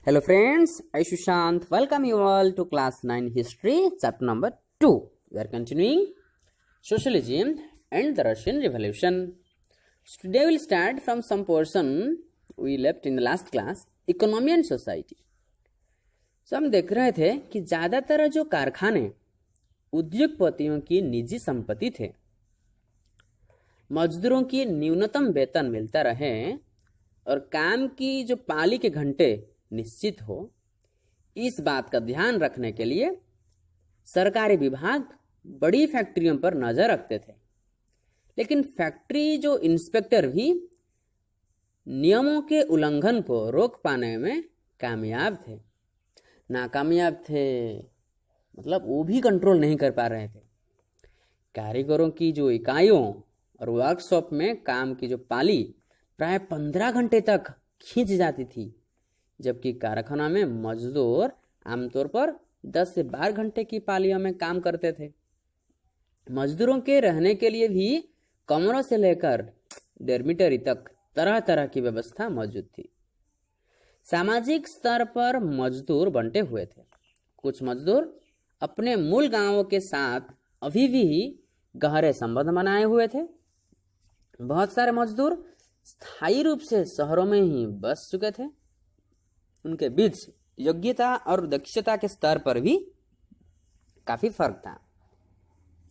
Hello friends, I Sushant welcome you all to class 9 history chapter number 2. We are continuing socialism and the Russian Revolution. So today we will start from some portion we left in the last class, economy and society. So हम देख रहे थे कि ज़्यादातर जो कारखाने उद्योगपतियों की निजी संपत्ति थे, मजदूरों की न्यूनतम वेतन मिलता रहे और काम की जो पाली के घंटे निश्चित हो, इस बात का ध्यान रखने के लिए सरकारी विभाग बड़ी फैक्ट्रियों पर नजर रखते थे। लेकिन फैक्ट्री जो इंस्पेक्टर भी नियमों के उल्लंघन को रोक पाने में नाकामयाब थे, मतलब वो भी कंट्रोल नहीं कर पा रहे थे। कारीगरों की जो इकाइयों और वर्कशॉप में काम की जो पाली प्राय 15 घंटे तक खींच जाती थी, जबकि कारखाना में मजदूर आमतौर पर 10 से 12 घंटे की पालियों में काम करते थे। मजदूरों के रहने के लिए भी कमरों से लेकर डॉर्मिटरी तक तरह तरह की व्यवस्था मौजूद थी। सामाजिक स्तर पर मजदूर बंटे हुए थे। कुछ मजदूर अपने मूल गांवों के साथ अभी भी गहरे संबंध बनाए हुए थे। बहुत सारे मजदूर स्थायी रूप से शहरों में ही बस चुके थे। उनके बीच योग्यता और दक्षता के स्तर पर भी काफी फर्क था।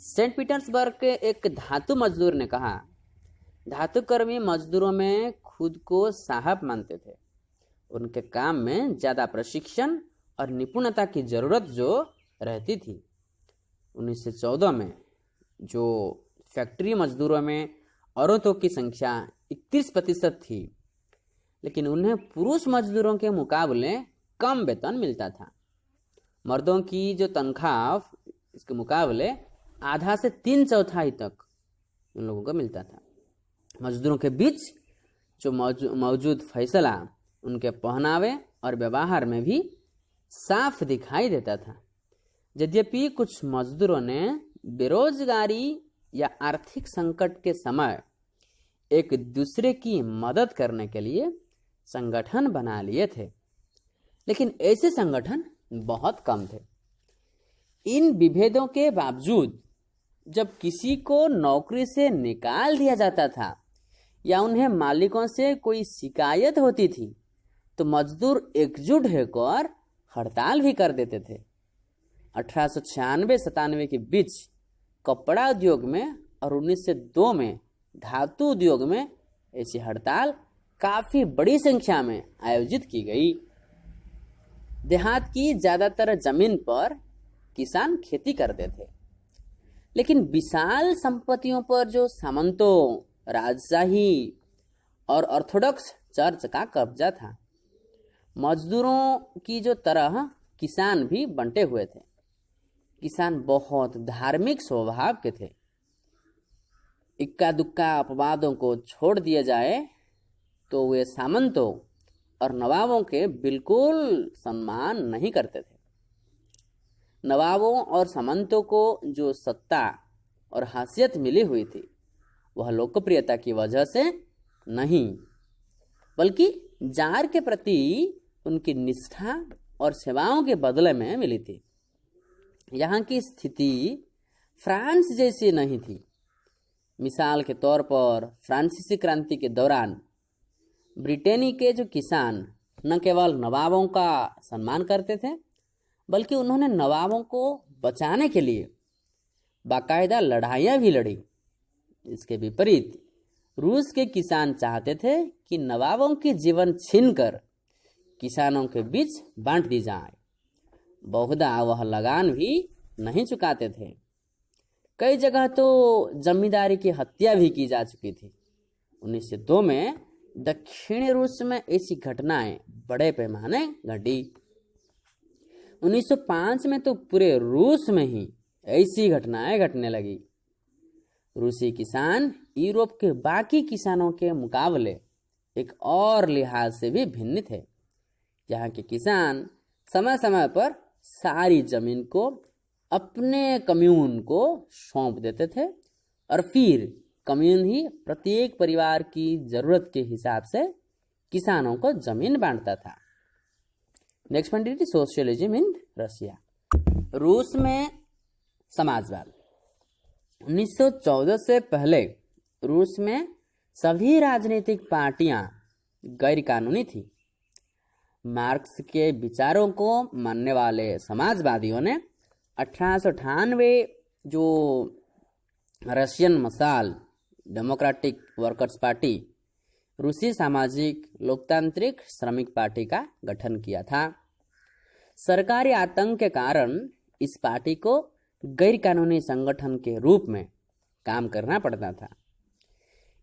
सेंट पीटर्सबर्ग के एक धातु मजदूर ने कहा, धातु कर्मी मजदूरों में खुद को साहब मानते थे। उनके काम में ज्यादा प्रशिक्षण और निपुणता की जरूरत जो रहती थी। 1914 में जो फैक्ट्री मजदूरों में औरतों की संख्या 31% थी, लेकिन उन्हें पुरुष मजदूरों के मुकाबले कम वेतन मिलता था। मर्दों की जो तनख्वाह इसके मुकाबले आधा से 3/4 तक उन लोगों को मिलता था। मजदूरों के बीच जो मौजूद फैसला उनके पहनावे और व्यवहार में भी साफ दिखाई देता था। यद्यपि कुछ मजदूरों ने बेरोजगारी या आर्थिक संकट के समय एक दूसरे की मदद करने के लिए संगठन बना लिए थे, लेकिन ऐसे संगठन बहुत कम थे। इन विभेदों के बावजूद जब किसी को नौकरी से निकाल दिया जाता था या उन्हें मालिकों से कोई शिकायत होती थी, तो मजदूर एकजुट होकर हड़ताल भी कर देते थे। 1896-97 के बीच कपड़ा उद्योग में और 1902 में धातु उद्योग में ऐसी हड़ताल काफी बड़ी संख्या में आयोजित की गई। देहात की ज्यादातर जमीन पर किसान खेती करते थे, लेकिन विशाल संपत्तियों पर जो सामंतों, राजशाही और ऑर्थोडॉक्स चर्च का कब्जा था। मजदूरों की जो तरह किसान भी बंटे हुए थे। किसान बहुत धार्मिक स्वभाव के थे। इक्का दुक्का अपवादों को छोड़ दिया जाए तो वे सामंतों और नवाबों के बिल्कुल सम्मान नहीं करते थे। नवाबों और सामंतों को जो सत्ता और हैसियत मिली हुई थी, वह लोकप्रियता की वजह से नहीं, बल्कि जार के प्रति उनकी निष्ठा और सेवाओं के बदले में मिली थी। यहाँ की स्थिति फ्रांस जैसी नहीं थी। मिसाल के तौर पर फ्रांसीसी क्रांति के दौरान ब्रिटेनी के जो किसान न केवल नवाबों का सम्मान करते थे, बल्कि उन्होंने नवाबों को बचाने के लिए बाकायदा लड़ाइयाँ भी लड़ी। इसके विपरीत रूस के किसान चाहते थे कि नवाबों की जीवन छीनकर किसानों के बीच बांट दी जाए। बहुधा वह लगान भी नहीं चुकाते थे। कई जगह तो जमींदारी की हत्या भी की जा चुकी थी। 1902 में दक्षिणी रूस में ऐसी घटनाएं बड़े पैमाने घटी। 1905 में तो पूरे रूस में ही ऐसी घटनाएं घटने लगी। रूसी किसान यूरोप के बाकी किसानों के मुकाबले एक और लिहाज से भी भिन्न थे। यहाँ के किसान समय समय पर सारी जमीन को अपने कम्यून को सौंप देते थे और फिर कम्यून ही प्रत्येक परिवार की जरूरत के हिसाब से किसानों को जमीन बांटता था। Next point is socialism in Russia. रूस में समाजवाद। 1914 से पहले रूस में सभी राजनीतिक पार्टियां गैर कानूनी थी। मार्क्स के विचारों को मानने वाले समाजवादियों ने 1898 जो रशियन मसाल डेमोक्रेटिक वर्कर्स पार्टी, रूसी सामाजिक लोकतांत्रिक श्रमिक पार्टी का गठन किया था। सरकारी आतंक के कारण इस पार्टी को गैर कानूनी संगठन के रूप में काम करना पड़ता था।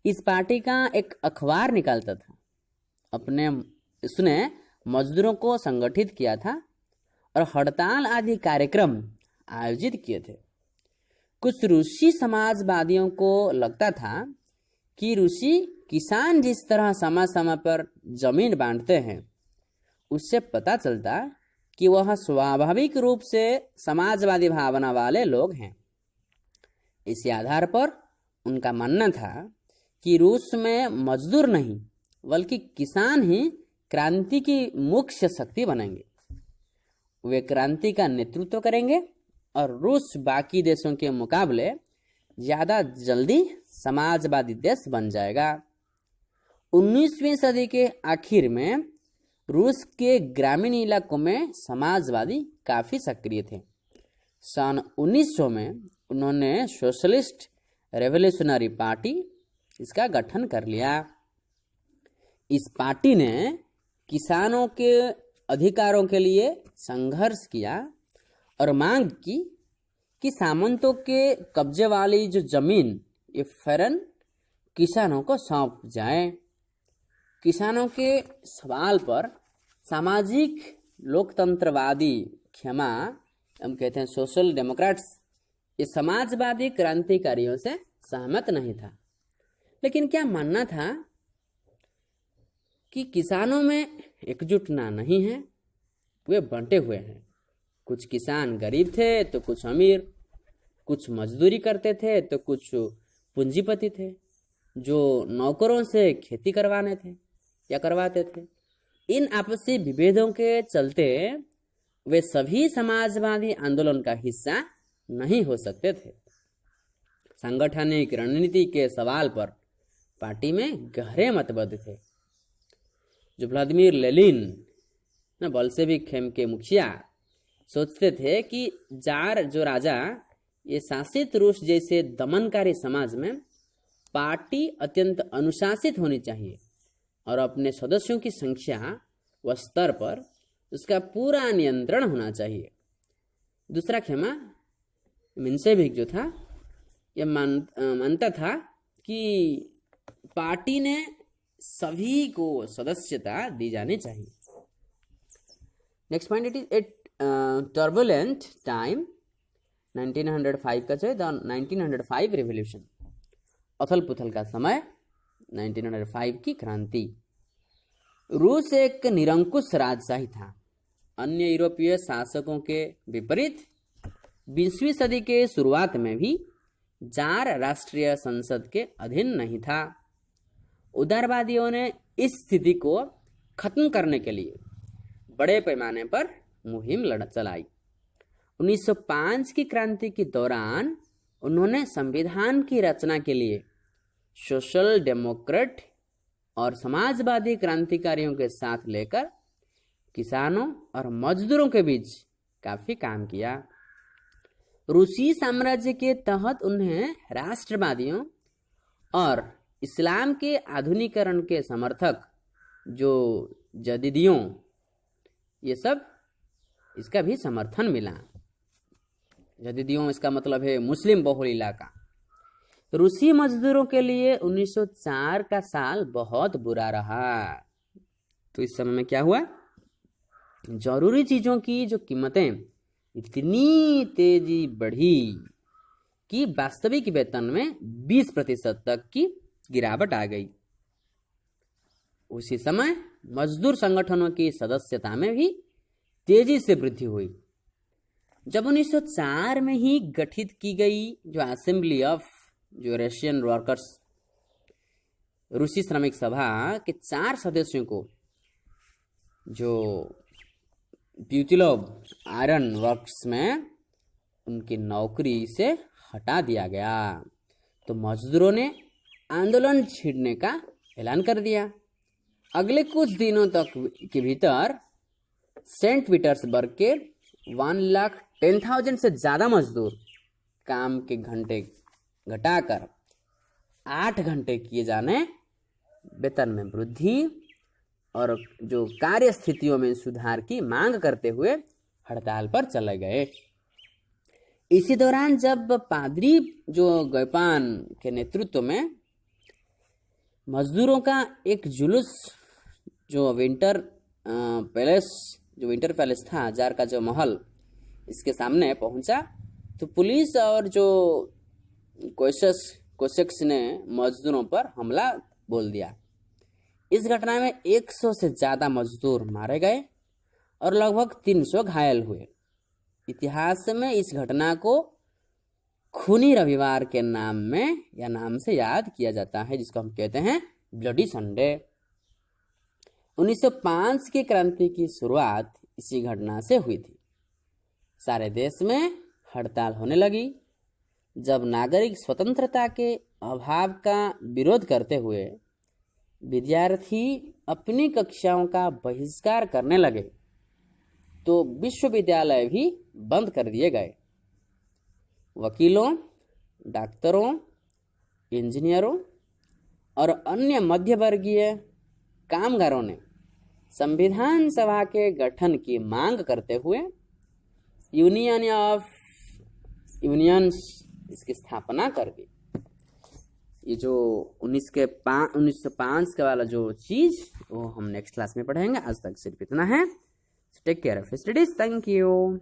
इस पार्टी का एक अखबार निकालता था। इसने मजदूरों को संगठित किया था और हड़ताल आदि कार्यक्रम आयोजित किए थे। कुछ रूसी समाजवादियों को लगता था कि रूसी किसान जिस तरह समय समय पर जमीन बांटते हैं, उससे पता चलता कि वह स्वाभाविक रूप से समाजवादी भावना वाले लोग हैं। इसी आधार पर उनका मानना था कि रूस में मजदूर नहीं बल्कि किसान ही क्रांति की मुख्य शक्ति बनेंगे। वे क्रांति का नेतृत्व करेंगे और रूस बाकी देशों के मुकाबले ज़्यादा जल्दी समाजवादी देश बन जाएगा। 19वीं सदी के आखिर में रूस के ग्रामीण इलाकों में समाजवादी काफ़ी सक्रिय थे। सन 1900 में उन्होंने सोशलिस्ट रेवोल्यूशनरी पार्टी इसका गठन कर लिया। इस पार्टी ने किसानों के अधिकारों के लिए संघर्ष किया और मांग की कि सामंतों के कब्जे वाली जो जमीन ये फौरन किसानों को सौंप जाए। किसानों के सवाल पर सामाजिक लोकतंत्रवादी क्षमा हम कहते हैं सोशल डेमोक्रेट्स, ये समाजवादी क्रांतिकारियों से सहमत नहीं था। लेकिन क्या मानना था कि किसानों में एकजुटना नहीं है, वे बंटे हुए हैं। कुछ किसान गरीब थे तो कुछ अमीर, कुछ मजदूरी करते थे तो कुछ पूंजीपति थे जो नौकरों से खेती करवाते थे। इन आपसी विभेदों के चलते वे सभी समाजवादी आंदोलन का हिस्सा नहीं हो सकते थे। सांगठनिक रणनीति के सवाल पर पार्टी में गहरे मतभेद थे। जो व्लादिमीर लेनिन बोल्शेविक खेम के मुखिया सोचते थे कि जार जो राजा ये शासित रूस जैसे दमनकारी समाज में पार्टी अत्यंत अनुशासित होनी चाहिए और अपने सदस्यों की संख्या व स्तर पर उसका पूरा नियंत्रण होना चाहिए। दूसरा खेमा मिन्सेविक जो था यह मानता था कि पार्टी ने सभी को सदस्यता दी जानी चाहिए। Next point it is a turbulent time 1905 का चाहिए 1905 रिवॉल्यूशन, उथल पुथल का समय 1905 की क्रांति। रूस एक निरंकुश राजशाही था। अन्य यूरोपीय शासकों के विपरीत 20वीं सदी के शुरुआत में भी जार राष्ट्रीय संसद के अधीन नहीं था। उदारवादियों ने इस स्थिति को खत्म करने के लिए बड़े पैमाने पर मुहिम चलाई। 1905 की क्रांति के दौरान उन्होंने संविधान की रचना के लिए सोशल डेमोक्रेट और समाजवादी क्रांतिकारियों के साथ लेकर किसानों और मजदूरों के बीच काफी काम किया। रूसी साम्राज्य के तहत उन्हें राष्ट्रवादियों और इस्लाम के आधुनिकीकरण के समर्थक जो जदीदियों ये सब इसका भी समर्थन मिला। जदीदियों इसका मतलब है मुस्लिम बहुल इलाका। रूसी मजदूरों के लिए 1904 का साल बहुत बुरा रहा। तो इस समय में क्या हुआ, जरूरी चीजों की जो कीमतें इतनी तेजी बढ़ी कि वास्तविक वेतन में 20% तक की गिरावट आ गई। उसी समय मजदूर संगठनों की सदस्यता में भी तेजी से वृद्धि हुई। जब 1904 में ही गठित की गई जो असेंबली ऑफ जो रशियन वर्कर्स रूसी श्रमिक सभा के 4 सदस्यों को जो प्यूतिलोव आयरन वर्क्स में उनकी नौकरी से हटा दिया गया। तो मजदूरों ने आंदोलन छेड़ने का ऐलान कर दिया। अगले कुछ दिनों तक के भीतर सेंट पीटर्सबर्ग के 1,10,000 से ज़्यादा मजदूर काम के घंटे घटाकर 8 घंटे किए जाने, वेतन में वृद्धि और जो कार्य स्थितियों में सुधार की मांग करते हुए हड़ताल पर चले गए। इसी दौरान जब पादरी जो गैपान के नेतृत्व में मजदूरों का एक जुलूस जो विंटर पैलेस था, जार का जो महल, इसके सामने पहुंचा, तो पुलिस और जो कोशेक्स ने मजदूरों पर हमला बोल दिया। इस घटना में 100 से ज़्यादा मजदूर मारे गए और लगभग 300 घायल हुए। इतिहास में इस घटना को खूनी रविवार के नाम से याद किया जाता है, जिसको हम कहते हैं ब्लडी संडे। 1905 की क्रांति की शुरुआत इसी घटना से हुई थी। सारे देश में हड़ताल होने लगी जब नागरिक स्वतंत्रता के अभाव का विरोध करते हुए विद्यार्थी अपनी कक्षाओं का बहिष्कार करने लगे, तो विश्वविद्यालय भी बंद कर दिए गए। वकीलों, डॉक्टरों, इंजीनियरों और अन्य मध्यवर्गीय कामगारों ने संविधान सभा के गठन की मांग करते हुए यूनियन ऑफ यूनियंस इसकी स्थापना कर दी। ये जो 1905 का वाला जो चीज़ वो हम नेक्स्ट क्लास में पढ़ेंगे। आज तक सिर्फ इतना है। Take care of studies. Thank you.